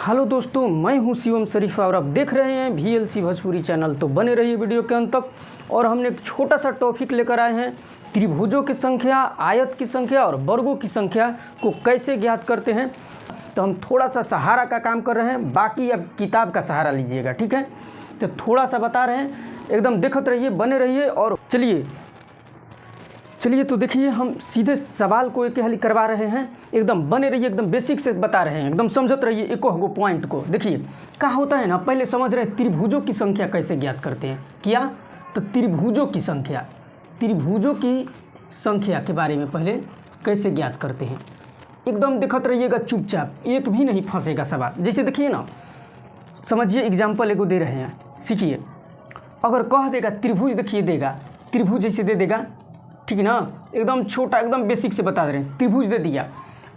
Hello दोस्तों, मैं हूं शिवम शरीफ और आप देख रहे हैं VLC भोजपुरी चैनल। तो बने रहिए वीडियो के अंत तक। और हमने एक छोटा सा टॉपिक लेकर आए हैं, त्रिभुजों की संख्या, आयत की संख्या और वर्गों की संख्या को कैसे ज्ञात करते हैं। तो हम थोड़ा सा सहारा का काम कर रहे हैं, बाकी अब किताब का सहारा लीजिएगा, ठीक है। तो थोड़ा सा बता रहे हैं, एकदम देखते रहिए, बने रहिए। और चलिए तो देखिए, हम सीधे सवाल को एक हल करवा रहे हैं। एकदम बने रहिए, एकदम बेसिक से बता रहे हैं, एकदम समझते रहिए एक गो पॉइंट को। देखिए क्या होता है ना, पहले समझ रहे हैं त्रिभुजों की संख्या कैसे ज्ञात करते हैं। क्या तो त्रिभुजों की संख्या के बारे में पहले कैसे ज्ञात करते हैं, एकदम देखते रहिएगा चुपचाप, एक भी नहीं फंसेगा सवाल। जैसे देखिए ना, समझिए एग्जाम्पल एगो दे रहे हैं, सीखिए। अगर कह देगा त्रिभुज, देखिए देगा त्रिभुज जैसे दे देगा, ठीक है ना, एकदम छोटा, एकदम बेसिक से बता दे रहे हैं। त्रिभुज दे दिया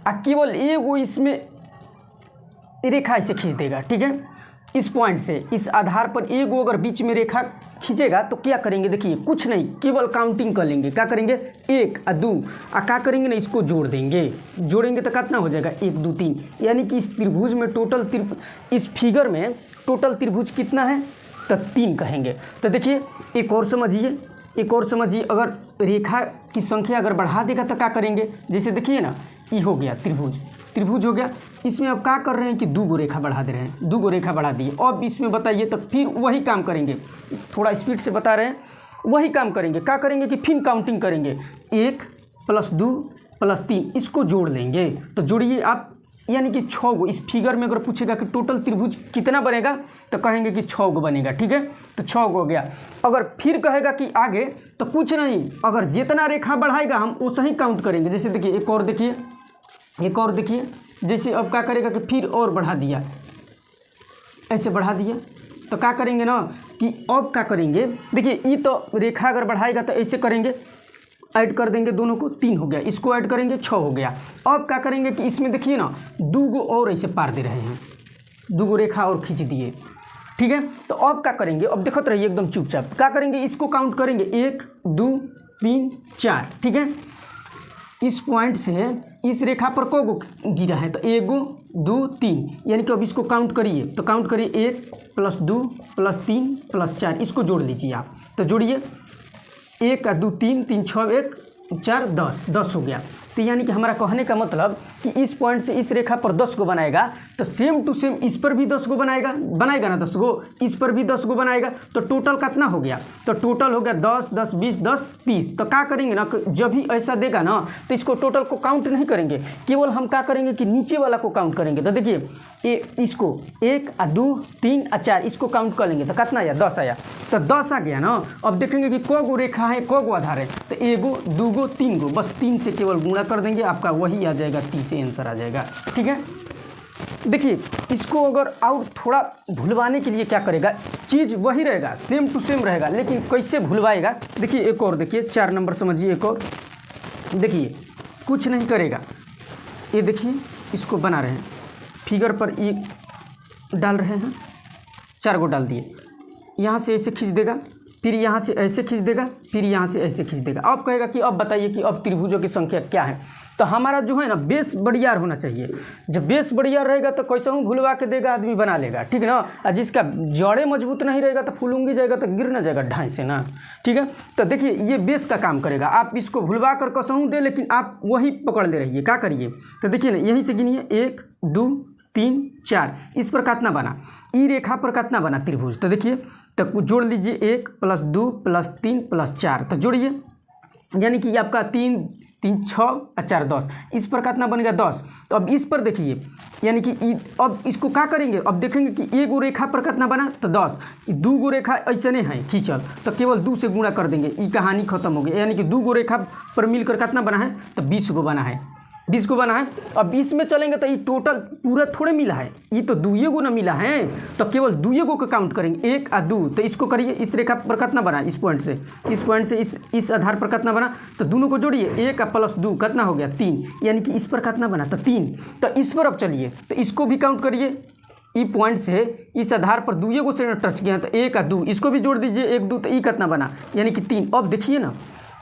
और केवल एगो इसमें रेखा ऐसे खींच देगा, ठीक है। इस पॉइंट से, इस आधार पर एगो अगर बीच में रेखा खींचेगा तो क्या करेंगे, देखिए कुछ नहीं, केवल काउंटिंग कर लेंगे। क्या करेंगे, 1 और 2, और क्या करेंगे ना, इसको जोड़ देंगे। जोड़ेंगे तो कितना हो जाएगा, 1 2 3। यानी कि इस त्रिभुज में टोटल इस फिगर में टोटल त्रिभुज कितना है, तो 3 कहेंगे। तो देखिए एक और समझिए, अगर रेखा की संख्या अगर बढ़ा देगा तो क्या करेंगे। जैसे देखिए ना, ये हो गया त्रिभुज हो गया। इसमें अब क्या कर रहे हैं कि 2 गो रेखा बढ़ा दे रहे हैं, 2 गो रेखा बढ़ा दिए। अब इसमें बताइए, तो फिर वही काम करेंगे, थोड़ा स्पीड से बता रहे हैं, वही काम करेंगे। क्या करेंगे कि फिर काउंटिंग करेंगे, 1 + 2 + 3, इसको जोड़ लेंगे। तो जोड़िए आप, यानी कि 6 गो। इस फिगर में अगर पूछेगा कि टोटल त्रिभुज कितना बनेगा, तो कहेंगे कि 6 गो बनेगा, ठीक है। तो 6 गो हो गया। अगर फिर कहेगा कि आगे, तो कुछ नहीं, अगर जितना रेखा बढ़ाएगा हम उसे ही काउंट करेंगे। जैसे देखिए एक और देखिए, जैसे अब क्या करेगा कि फिर और बढ़ा दिया, ऐसे बढ़ा दिया, तो क्या करेंगे ना कि अब क्या करेंगे, देखिए ये तो रेखा अगर बढ़ाएगा तो ऐसे करेंगे, ऐड कर देंगे दोनों को, 3 हो गया। इसको ऐड करेंगे, 6 हो गया। अब क्या करेंगे कि इसमें देखिए ना, 2 गो और ऐसे पार दे रहे हैं, 2 गो रेखा और खींच दिए, ठीक है। तो अब क्या करेंगे, अब देखते रहिए एकदम चुपचाप। क्या करेंगे, इसको काउंट करेंगे, 1 2 3 4, ठीक है। इस पॉइंट से इस रेखा पर को गो गिरा है, तो 1 2 3, यानी कि अब इसको काउंट करिए। तो काउंट करिए, 1 + 2 + 3 + 4, इसको जोड़ लीजिए आप। तो जोड़िए, 1 और 2 3 3 6 1 4 10 हो गया। तो यानी कि हमारा कहने का मतलब कि इस पॉइंट से इस रेखा पर 10 गो बनाएगा, तो सेम टू सेम इस पर भी 10 गो बनाएगा ना, 10 गो, इस पर भी 10 गो बनाएगा। तो टोटल कितना हो गया, तो टोटल हो गया 10 10 20 10 30। तो क्या करेंगे ना, जब भी ऐसा देगा ना, तो इसको टोटल को काउंट नहीं करेंगे, केवल हम क्या करेंगे कि नीचे वाला को काउंट करेंगे। तो देखिए इसको 1 और 2 3 और 4, इसको काउंट कर लेंगे, तो कितना आया, 10 आया। तो 10 आ गया ना। अब देखेंगे कि को गो रेखा है, को गो आधार है, तो 1 2 गो 3 गो, बस 3 से केवल गुणा कर देंगे, आपका वही आ जाएगा, 30 आंसर आ जाएगा, ठीक है। देखिए इसको अगर और थोड़ा भुलवाने के लिए क्या करेगा, चीज़ वही रहेगा, सेम टू सेम रहेगा, लेकिन कैसे भुलवाएगा। देखिए एक और देखिए, 4 नंबर समझिए। एक और देखिए, कुछ नहीं करेगा, ये देखिए इसको बना रहे हैं, फिगर पर ये डाल रहे हैं, 4 गो डाल दिए। यहाँ से ऐसे खींच देगा, फिर यहाँ से ऐसे खींच देगा, फिर यहाँ से ऐसे खींच देगा। अब कहेगा कि अब बताइए कि अब त्रिभुजों की संख्या क्या है। तो हमारा जो है ना, बेस बढ़ियार होना चाहिए। जब बेस बढ़ियार रहेगा तो कैसे हूँ भुलवा के देगा, आदमी बना लेगा, ठीक है ना। और जिसका जड़े मजबूत नहीं रहेगा तो फुलूंगी जाएगा, तो गिर ना जाएगा ढाई से ना, ठीक है। तो देखिए ये बेस का काम करेगा। आप इसको भुलवा कर कसहूँ दे, लेकिन आप वही पकड़ ले रहिए। क्या करिए, तो देखिए ना, यहीं से गिनिए, 1 2 3 4, इस पर कितना बना, ई रेखा पर कितना बना त्रिभुज। तो देखिए, तो जोड़ लीजिए, 1 + 2 + 3 + 4, तो जोड़िए, यानी कि आपका 3 3 6 और 4 10, इस पर कितना बनेगा, 10। तो अब इस पर देखिए, यानी कि अब इसको क्या करेंगे, अब देखेंगे कि 1 गो रेखा पर कितना बना, तो 10। 2 गो रेखा ऐसे नहीं है खींचल, तो केवल 2 से गुणा कर देंगे, ये कहानी खत्म हो गई। यानी कि 2 गो रेखा पर मिलकर कितना बना है, तो 20 गो बना है, 20 को बना है। अब 20 में चलेंगे तो ये टोटल पूरा थोड़े मिला है, ये तो 2 गो ना मिला है, तो केवल 2 गो का काउंट करेंगे, 1 और 2। तो इसको करिए, इस रेखा पर कितना बना, इस पॉइंट से इस आधार पर कितना बना, तो दोनों को जोड़िए, 1 + 2 कितना हो गया, 3। यानी कि इस पर कितना बना, तो 3। तो इस पर अब चलिए, तो इसको भी काउंट करिए, ई पॉइंट से इस आधार पर 2 गो से टच किया, तो 1 और 2, इसको भी जोड़ दीजिए, 1 2, तो ई कितना बना, यानी कि 3। अब देखिए ना,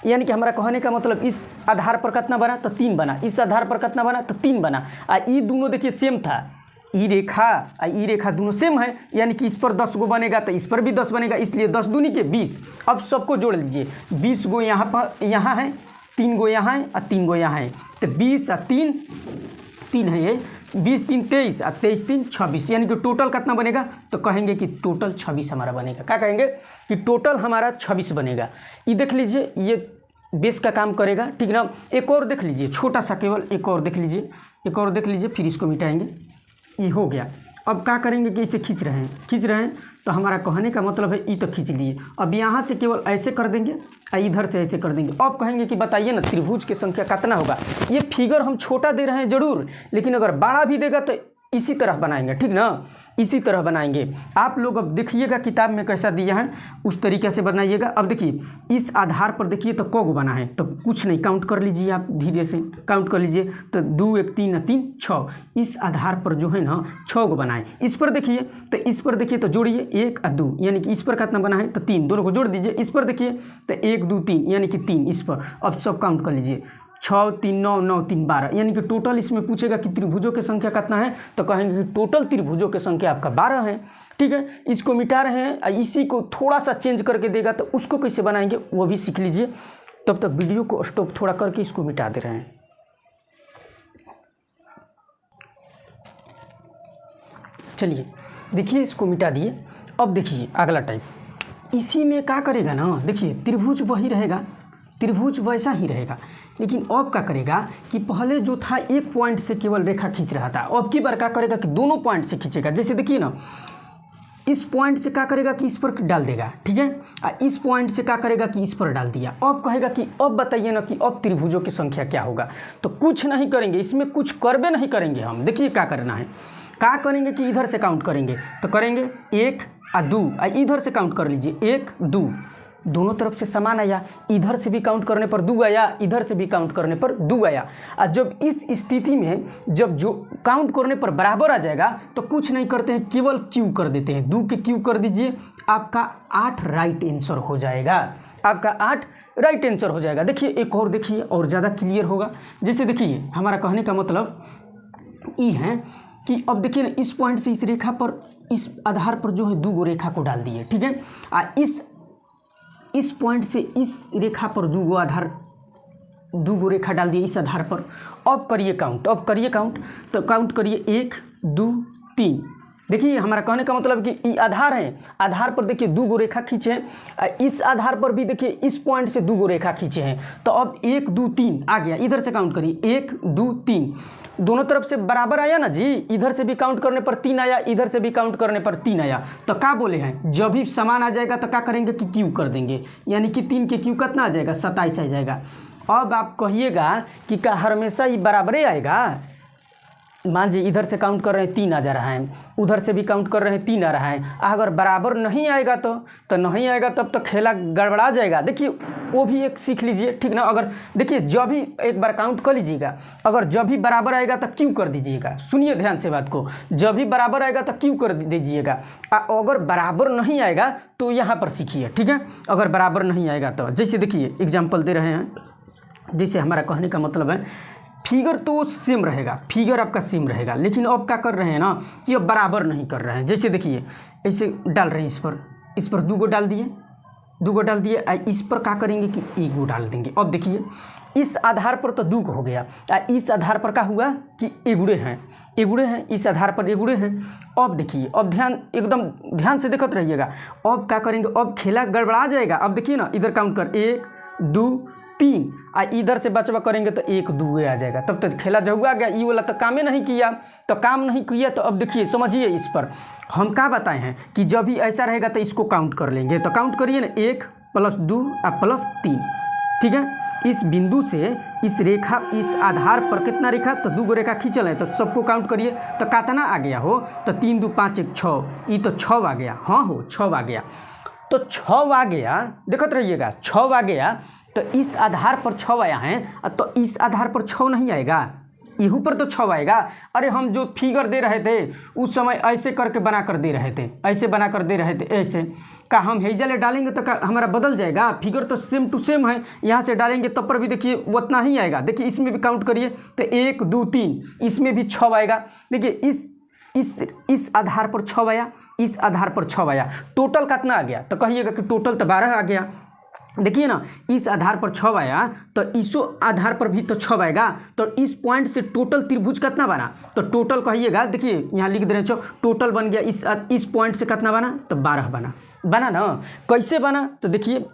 यानी कि हमारा कहने का मतलब इस आधार पर कितना बना, तो 3 बना, इस आधार पर कितना बना, तो 3 बना। और ये दोनों देखिए सेम था, ई रेखा और ई रेखा दोनों सेम है, यानी कि इस पर 10 गो बनेगा तो इस पर भी 10 बनेगा, इसलिए 10 दूनी के 20। अब सबको जोड़ लीजिए, 20 गो यहाँ पर यहाँ है, 3 गो यहाँ है और 3 गो यहाँ है, तो 20 और 3 है, ये 20 3 23 और 23 3 26, यानी कि टोटल कितना बनेगा, तो कहेंगे कि टोटल 26 हमारा बनेगा। क्या कहेंगे कि टोटल हमारा 26 बनेगा। ये देख लीजिए, ये बेस का काम करेगा, ठीक ना। एक और देख लीजिए, छोटा सा केवल एक और देख लीजिए, एक और देख लीजिए, फिर इसको मिटाएंगे। ये हो गया। अब क्या करेंगे कि इसे खींच रहे हैं, तो हमारा कहने का मतलब है ये तो खींच लिए। अब यहाँ से केवल ऐसे कर देंगे और इधर से ऐसे कर देंगे। अब कहेंगे कि बताइए ना त्रिभुज की संख्या कितना होगा। ये फिगर हम छोटा दे रहे हैं जरूर, लेकिन अगर बड़ा भी देगा तो इसी तरह बनाएंगे, ठीक ना, इसी तरह बनाएंगे। आप लोग अब देखिएगा किताब में कैसा दिया है, उस तरीके से बनाइएगा। अब देखिए इस आधार पर देखिए तो कौ बना है, तो कुछ नहीं, काउंट कर लीजिए, आप धीरे से काउंट कर लीजिए। तो 2 1 3 3 6, इस आधार पर जो है ना 6 गो बनाए। इस पर देखिए, तो इस पर देखिए तो जोड़िए 1 और 2, यानी कि इस पर कितना बना है तो 3, दोनों को जोड़ दीजिए। इस पर देखिए तो 1 2 3, यानी कि 3 इस पर। अब सब काउंट कर लीजिए, 6 3 9 9 3 12, यानी कि टोटल इसमें पूछेगा कि त्रिभुजों की संख्या कितना है, तो कहेंगे कि टोटल त्रिभुजों की संख्या आपका 12 है, ठीक है। इसको मिटा रहे हैं, इसी को थोड़ा सा चेंज करके देगा, तो उसको कैसे बनाएंगे वो भी सीख लीजिए। तब तक वीडियो को स्टॉप थोड़ा करके इसको मिटा दे रहे हैं। चलिए देखिए, इसको मिटा दिए। अब देखिए अगला टाइप, इसी में क्या करेगा ना, देखिए त्रिभुज वही रहेगा, त्रिभुज वैसा ही रहेगा, लेकिन अब क्या करेगा कि पहले जो था एक पॉइंट से केवल रेखा खींच रहा था, अब की बार क्या करेगा कि दोनों पॉइंट से खींचेगा। जैसे देखिए ना, इस पॉइंट से क्या करेगा कि इस पर डाल देगा, ठीक है, और इस पॉइंट से क्या करेगा कि इस पर डाल दिया। अब कहेगा कि अब बताइए ना कि अब त्रिभुजों की संख्या क्या होगा। तो कुछ नहीं करेंगे, इसमें कुछ करबे नहीं करेंगे हम। देखिए क्या करना है, क्या करेंगे कि इधर से काउंट करेंगे, तो करेंगे 1 और 2, और इधर से काउंट कर लीजिए 1 2, दोनों तरफ से समान आया, इधर से भी काउंट करने पर 2 आया, इधर से भी काउंट करने पर 2 आया। और जब इस स्थिति में जब जो काउंट करने पर बराबर आ जाएगा तो कुछ नहीं करते हैं, केवल क्यू कर देते हैं, 2 के क्यू कर दीजिए, आपका 8 राइट आंसर हो जाएगा, आपका 8 राइट आंसर हो जाएगा। देखिए एक और देखिए, और ज़्यादा क्लियर होगा। जैसे देखिए हमारा कहने का मतलब ये है कि अब देखिए ना, इस पॉइंट से इस रेखा पर, इस आधार पर जो है 2 गो रेखा को डाल दिए, ठीक है, और इस पॉइंट से इस रेखा पर 2 गो रेखा डाल दिए इस आधार पर। अब करिए काउंट, अब करिए काउंट, तो काउंट करिए 1 2 3। देखिए हमारा कहने का मतलब कि ये आधार है, आधार पर देखिए 2 गो रेखा खींचे हैं, इस आधार पर भी देखिए इस पॉइंट से 2 गो रेखा खींचे हैं। तो अब 1 2 3 आ गया, इधर से काउंट करिए 1 2 3, दोनों तरफ से बराबर आया ना जी, इधर से भी काउंट करने पर 3 आया, इधर से भी काउंट करने पर 3 आया। तो क्या बोले हैं, जब भी समान आ जाएगा तो क्या करेंगे कि क्यू कर देंगे, यानी कि 3 के क्यू कितना आ जाएगा 27 आ जाएगा। अब आप कहिएगा कि क्या हमेशा ही बराबरे आएगा। मान लीजिए इधर से काउंट कर रहे हैं 3 आ जा रहा है, उधर से भी काउंट कर रहे हैं 3 आ रहा है, अगर बराबर नहीं आएगा तो नहीं आएगा, तब तक खेला गड़बड़ा जाएगा। देखिए वो भी एक सीख लीजिए, ठीक ना। अगर देखिए जब भी एक बार काउंट कर लीजिएगा, अगर जब भी बराबर आएगा तो क्यू कर दीजिएगा, सुनिए ध्यान से बात को, जब भी बराबर आएगा तो क्यू कर दीजिएगा। अगर बराबर नहीं आएगा तो यहाँ पर सीखिए, ठीक है, अगर बराबर नहीं आएगा तो। जैसे देखिए एग्जाम्पल दे रहे हैं, जैसे हमारा कहने का मतलब है फिगर तो सेम रहेगा, फिगर आपका सेम रहेगा, लेकिन अब क्या कर रहे हैं ना कि अब बराबर नहीं कर रहे हैं। जैसे देखिए ऐसे डाल रहे हैं, इस पर 2 गो डाल दिए, 2 गो डाल दिए, इस पर क्या करेंगे कि 1 गो डाल देंगे। अब देखिए इस आधार पर तो 2 गो हो गया, इस आधार पर क्या हुआ कि एगुड़े हैं, इस आधार पर एगुड़े हैं। अब देखिए, अब एकदम ध्यान से देखते रहिएगा। अब क्या करेंगे, अब खेला गड़बड़ा जाएगा। अब देखिए ना, इधर काउंट कर 1 2 3, इधर से बचवा करेंगे तो 1 2 आ जाएगा, तब तक खेला जहुआ गया। ये वाला तो कामे नहीं किया, तो काम नहीं किया। तो अब देखिए समझिए, इस पर हम क्या बताए हैं कि जब भी ऐसा रहेगा तो इसको काउंट कर लेंगे। तो काउंट करिए ना, 1 + 2 + 3, ठीक है। इस बिंदु से इस रेखा, इस आधार पर कितना रेखा, तो 2 गो रेखा खींचल है, तो सबको काउंट करिए। तो कितना आ गया हो, तो 3 2 5 1 6, ये तो 6 आ गया। हाँ हो 6 आ गया, तो 6 आ गया, देखते रहिएगा 6 आ गया। तो इस आधार पर 6 आया है, तो इस आधार पर 6 नहीं आएगा, यहूँ पर तो 6 आएगा। अरे हम जो फिगर दे रहे थे उस समय ऐसे करके बना कर दे रहे थे, ऐसे बना कर दे रहे थे, ऐसे का हम हेजल डालेंगे तो हमारा बदल जाएगा। फिगर तो सेम टू सेम है, यहाँ से डालेंगे तब पर भी देखिए उतना ही आएगा। देखिए इसमें भी काउंट करिए तो 1 2 3, इसमें भी 6 आएगा। देखिए इस आधार पर 6 आया, इस आधार पर 6 आया, टोटल कितना आ गया? तो कहिएगा कि टोटल तो 12 आ गया। देखिए ना, इस आधार पर 6 आया तो इस आधार पर भी तो 6 आएगा, तो इस पॉइंट से टोटल त्रिभुज कितना बना? तो टोटल कहिएगा, देखिए यहाँ लिख दे रहे हैं, टोटल बन गया इस पॉइंट से कितना बना? तो 12 बना ना। कैसे बना? तो देखिए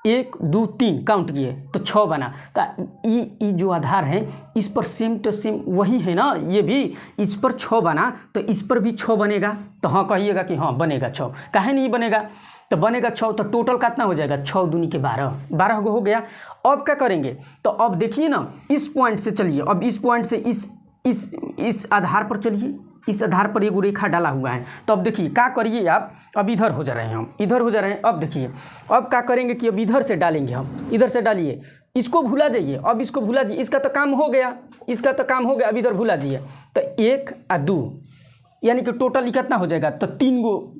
1 2 3 काउंट किए तो 6 बना। तो ये जो आधार है इस पर सेम टू सेम वही है ना, ये भी इस पर 6 बना तो इस पर भी 6 बनेगा। तो हाँ कहिएगा कि हाँ बनेगा 6, काहे नहीं बनेगा? तो बनेगा 6, तो टोटल कितना हो जाएगा? 6 दूनी के 12 गो हो गया। अब क्या करेंगे? तो अब देखिए ना, इस पॉइंट से चलिए, अब इस पॉइंट से इस आधार पर चलिए, इस आधार पर एक रेखा डाला हुआ है। तो अब देखिए क्या करिए आप, अब इधर हो जा रहे हैं हम, इधर हो जा रहे हैं। अब देखिए अब क्या करेंगे कि अब इधर से डालेंगे हम, इधर से डालिए, इसको भुला जाइए, अब इसको भुला जाइए, इसका तो काम हो गया, इसका तो काम हो गया। अब इधर भुला जाइए, तो 1 और 2 यानी कि टोटल कितना हो जाएगा? तो 3 गो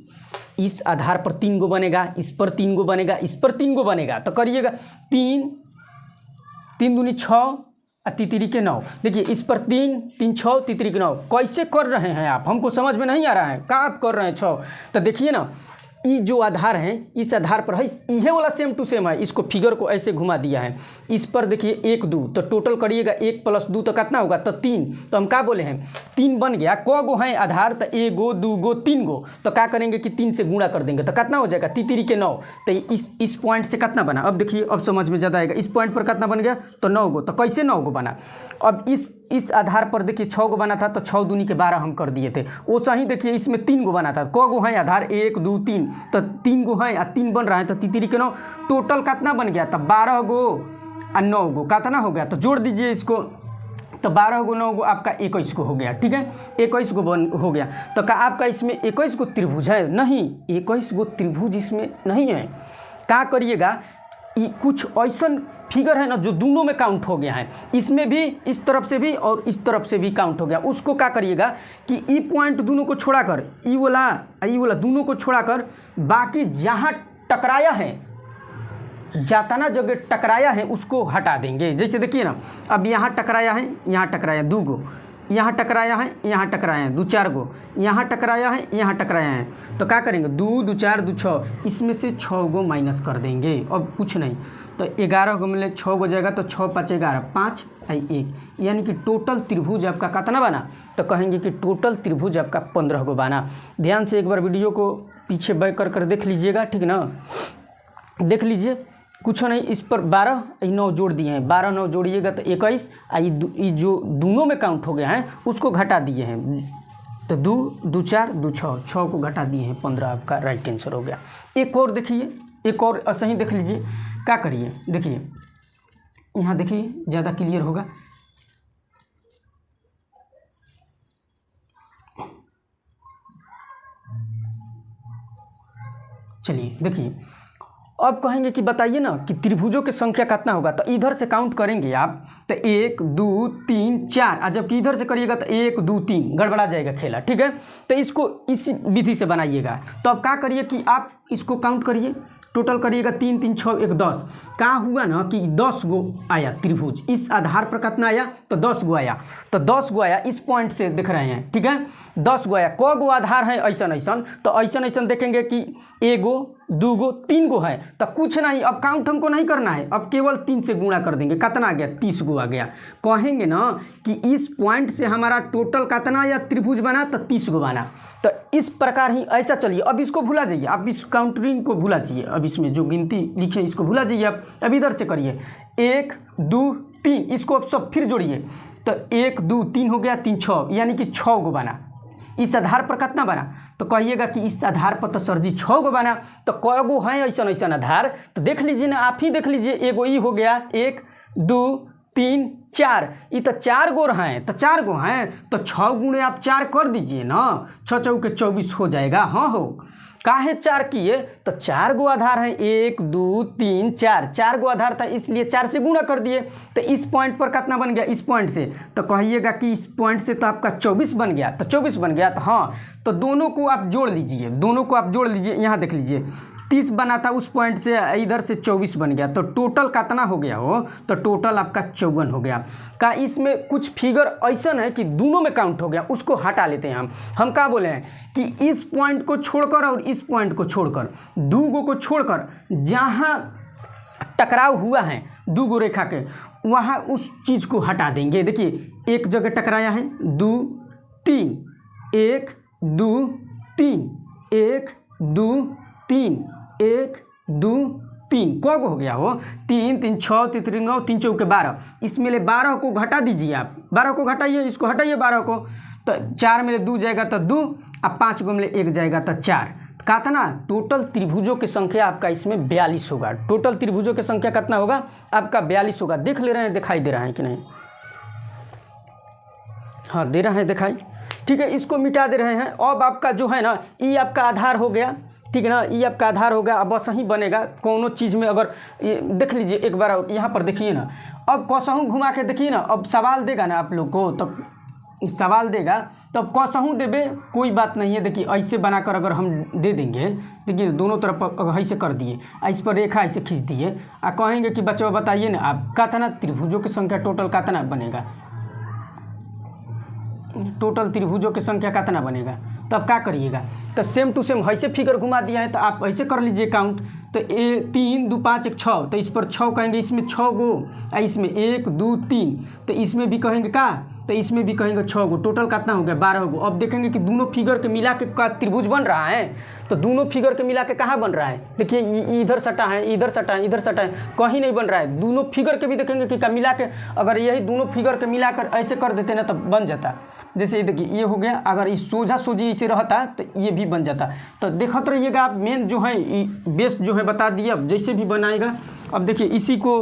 इस आधार पर 3 गो बनेगा, इस पर 3 गो बनेगा, इस पर 3 गो बनेगा। तो करिएगा 3 दूनी 6 और तितरी के 9। देखिए इस पर 3 6 तितरी के 9। कैसे कर रहे हैं आप? हमको समझ में नहीं आ रहा है, कहाँ आप कर रहे हैं 6? तो देखिए ना, ये जो आधार है इस आधार पर है, यह वाला सेम टू सेम है। इसको फिगर को ऐसे घुमा दिया है, इस पर देखिए 1 2, तो टोटल करिएगा 1 + 2 तो कितना होगा? तो 3। तो हम क्या बोले हैं? 3 बन गया। क गो है आधार? तो 1 गो 2 गो 3 गो। तो क्या करेंगे कि 3 से गुणा कर देंगे, तो कितना हो जाएगा? तितरी के 9। तो इस पॉइंट से कितना बना? अब देखिए अब समझ में ज़्यादा आएगा। इस पॉइंट पर कितना बन गया? तो 9 गो। तो कैसे 9 गो बना? अब इस आधार पर देखिए 6 गो बना था, तो 6 दूनी के 12 हम कर दिए थे। वो सही देखिए इसमें 3 गो बना था। क गो है आधार? 1 2 3, तो 3 गो है और 3 बन रहा है, तो तितरी के 9। टोटल कितना बन गया? तो 12 गो और 9 गो कितना हो गया? तो जोड़ दीजिए इसको, तो 12 गो 9 गो आपका 21 गो हो गया। ठीक है, 21 गो हो गया। तो क्या आपका इसमें 21 गो त्रिभुज है? नहीं, 21 गो त्रिभुज इसमें नहीं है। क्या करिएगा, कुछ ऐसा फिगर है ना जो दोनों में काउंट हो गया है, इसमें भी इस तरफ से भी और इस तरफ से भी काउंट हो गया। उसको क्या करिएगा कि ई पॉइंट दोनों को छोड़ा कर, ई वाला दोनों को छोड़ा कर, बाकी जहाँ टकराया है, जाताना जगह टकराया है उसको हटा देंगे। जैसे देखिए ना, अब यहाँ टकराया है, यहाँ टकराया 2 गो, यहाँ टकराया है, यहाँ टकराया है 2 4 गो, यहाँ टकराया है, यहाँ टकराया है। तो क्या करेंगे? 2 2 4 2 6, इसमें से 6 गो माइनस कर देंगे। अब कुछ नहीं, तो 11 गो मिले 6 गो जाएगा, तो 6 5 11, 5 1, यानी कि टोटल त्रिभुज आपका कितना बना? तो कहेंगे कि टोटल त्रिभुज आपका 15 गो बना। ध्यान से एक बार वीडियो को पीछे बैक कर देख लीजिएगा, ठीक ना? देख लीजिए, कुछ नहीं, इस पर 12 9 जोड़ दिए हैं, 12 9 जोड़िएगा तो 21। ये जो दोनों में काउंट हो गया है उसको घटा दिए हैं, तो 2 2 4 2 6 को घटा दिए हैं, 15 आपका राइट आंसर हो गया। एक और देखिए, एक और सही देख लीजिए, क्या करिए? देखिए यहाँ देखिए, ज़्यादा क्लियर होगा। चलिए देखिए, अब कहेंगे कि बताइए ना कि त्रिभुजों की संख्या कितना होगा? तो इधर से काउंट करेंगे आप, तो 1 2 3 4, और जबकि इधर से करिएगा तो 1 2 3, गड़बड़ा जाएगा खेला। ठीक है, तो इसको इसी विधि से बनाइएगा। तो अब क्या करिए कि आप इसको काउंट करिए, टोटल करिएगा 3 3 6 1 10। क्या हुआ ना कि 10 गो आया त्रिभुज, इस आधार पर कितना आया? तो 10 गो आया। तो 10 गो आया, इस पॉइंट से देख रहे हैं, ठीक है, 10 गो आया। क गो आधार है ऐसा, तो ऐसा देखेंगे कि 1 गो 2 गो 3 गो है, तो कुछ नहीं, अब काउंट हमको नहीं करना है, अब केवल 3 से गुणा कर देंगे। कितना आ गया? 30 गो आ गया। कहेंगे ना कि इस पॉइंट से हमारा टोटल कितना या त्रिभुज बना? तो 30 गो बना। तो इस प्रकार ही ऐसा चलिए, अब इसको भुला जाइए, अब इस काउंटरिंग को भुला जाइए, अब इसमें जो गिनती लिखे इसको भुला जाइए। अब इधर से करिए 1 2 3, इसको अब सब फिर जोड़िए, तो 1 2 3 हो गया, 3 6, यानी कि 6 गो बना। इस आधार पर कितना बना? तो कहिएगा कि इस आधार पर तो सर जी 6 गो बना। तो क गो है ऐसा आधार? तो देख लीजिए ना, आप ही देख लीजिए, एगो ई हो गया, 1 2 3 4, ये तो 4 गो हैं, तो 4 गो हैं, तो 6 गुणे आप 4 कर दीजिए ना, 6 चौके 24 हो जाएगा। हाँ हो, काहे 4 किए? तो 4 गो आधार है, 1 2 3 4 गो आधार था, इसलिए 4 से गुणा कर दिए। तो इस पॉइंट पर कितना बन गया? इस पॉइंट से, तो कहिएगा कि इस पॉइंट से तो आपका 24 बन गया। तो 24 बन गया, तो हाँ, तो दोनों को आप जोड़ लीजिए, दोनों को आप जोड़ लीजिए। यहाँ देख लीजिए, 30 बना था उस पॉइंट से, इधर से 24 बन गया, तो टोटल कितना हो गया हो, तो टोटल आपका 54 हो गया। का इसमें कुछ फिगर ऐसा है कि दोनों में काउंट हो गया, उसको हटा लेते हैं हम क्या बोले हैं कि इस पॉइंट को छोड़कर और इस पॉइंट को छोड़कर, दो गो को छोड़कर जहाँ टकराव हुआ है दो गो रेखा के, वहाँ उस चीज़ को हटा देंगे। देखिए एक जगह टकराया है 2 3, 1 2 3, 1 2 3, 1 2 3, कब हो गया हो, 3 3 6 3 3 9 3 चौके 12, इसमें ले 12 को घटा दीजिए आप, 12 को घटाइए, इसको हटाइए 12 को, तो 4 में ले 2 जाएगा तो 2, अब 5 को में ले 1 जाएगा तो 4। कितना टोटल त्रिभुजों की संख्या आपका इसमें 42 होगा। टोटल त्रिभुजों की संख्या कितना होगा आपका 42 होगा। देख ले रहे हैं, दिखाई दे रहा है कि नहीं, हाँ दे रहा है दिखाई, ठीक है। इसको मिटा दे रहे हैं। अब आपका जो है ना ई आपका आधार हो गया, ठीक है ना, ई आपका आधार हो गया। अब बस ही बनेगा कोनो चीज़ में, अगर ये देख लीजिए एक बार यहाँ पर देखिए ना, अब कसहूँ घुमा के देखिए ना, अब सवाल देगा ना आप लोग को, तब सवाल देगा तब कसहूँ देवे, कोई बात नहीं है। देखिए ऐसे बनाकर अगर हम दे देंगे, देखिए दोनों तरफ ऐसे कर दिए, इस पर रेखा ऐसे खींच दिए, और कहेंगे कि बच्चों बताइए ना आप कितना त्रिभुजों की संख्या टोटल कितना बनेगा, टोटल त्रिभुजों की संख्या कितना बनेगा, तब क्या करिएगा, तो सेम टू सेम ऐसे फिगर घुमा दिया है तो आप ऐसे कर लीजिए काउंट, तो 3 2 5 1 6, तो इस पर 6 कहेंगे, इसमें 6 गो, इसमें 1 2 3, तो इसमें भी कहेंगे का, तो इसमें भी कहेंगे 6 गो, टोटल कितना हो गया 12 गो। अब देखेंगे कि दोनों फिगर के मिला के का त्रिभुज बन रहा है, तो दोनों फिगर के मिला के कहाँ बन रहा है, देखिए इधर सटा है, इधर सटा है, इधर सटा है, कहीं नहीं बन रहा है। दोनों फिगर के भी देखेंगे कि मिला के, अगर यही दोनों फिगर के मिलाकर ऐसे कर देते ना तब बन जाता। जैसे देखिए ये हो गया, अगर इस सोझा सोझी इसे रहता तो ये भी बन जाता। तो देखते रहिएगा आप, मेन जो है बेस जो है बता दिए, अब जैसे भी बनाएगा। अब देखिए इसी को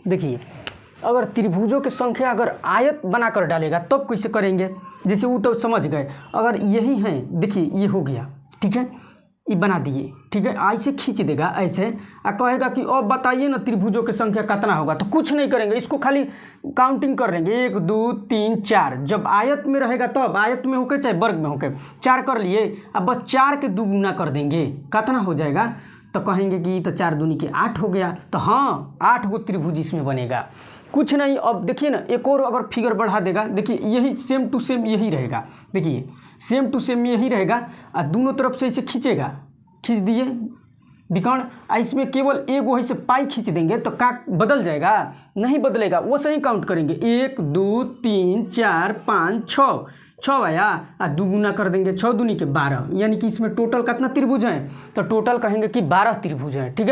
देखिए, अगर त्रिभुजों की संख्या अगर आयत बनाकर डालेगा तब कैसे करेंगे, जैसे वो तो समझ गए। अगर यही है, देखिए ये हो गया, ठीक है, ये बना दिए, ठीक है, ऐसे खींच देगा ऐसे, और कहेगा कि अब बताइए ना त्रिभुजों की संख्या कितना होगा, तो कुछ नहीं करेंगे, इसको खाली काउंटिंग कर लेंगे 1 2 3 4। जब आयत में रहेगा तब, आयत में होके चाहे वर्ग में होके, 4 कर लिए, अब बस 4 के 2 गुना कर देंगे, कितना हो जाएगा, तो कहेंगे कि तो 4 दूनी के 8 हो गया। तो हाँ 8 गो त्रिभुज इसमें बनेगा, कुछ नहीं। अब देखिए ना एक और अगर फिगर बढ़ा देगा, देखिए यही सेम टू सेम यही रहेगा, देखिए सेम टू सेम यही रहेगा, और दोनों तरफ से इसे खींचेगा, खींच दिए विकर्ण, इसमें केवल एगो से पाई खींच देंगे तो का बदल जाएगा, नहीं बदलेगा, वो सही काउंट करेंगे 1 2 3 4 5 6 आया, और 2 गुना कर देंगे, 6 दूनी के 12, यानी कि इसमें टोटल कितना त्रिभुज है, तो टोटल कहेंगे कि 12 त्रिभुज हैं, ठीक है।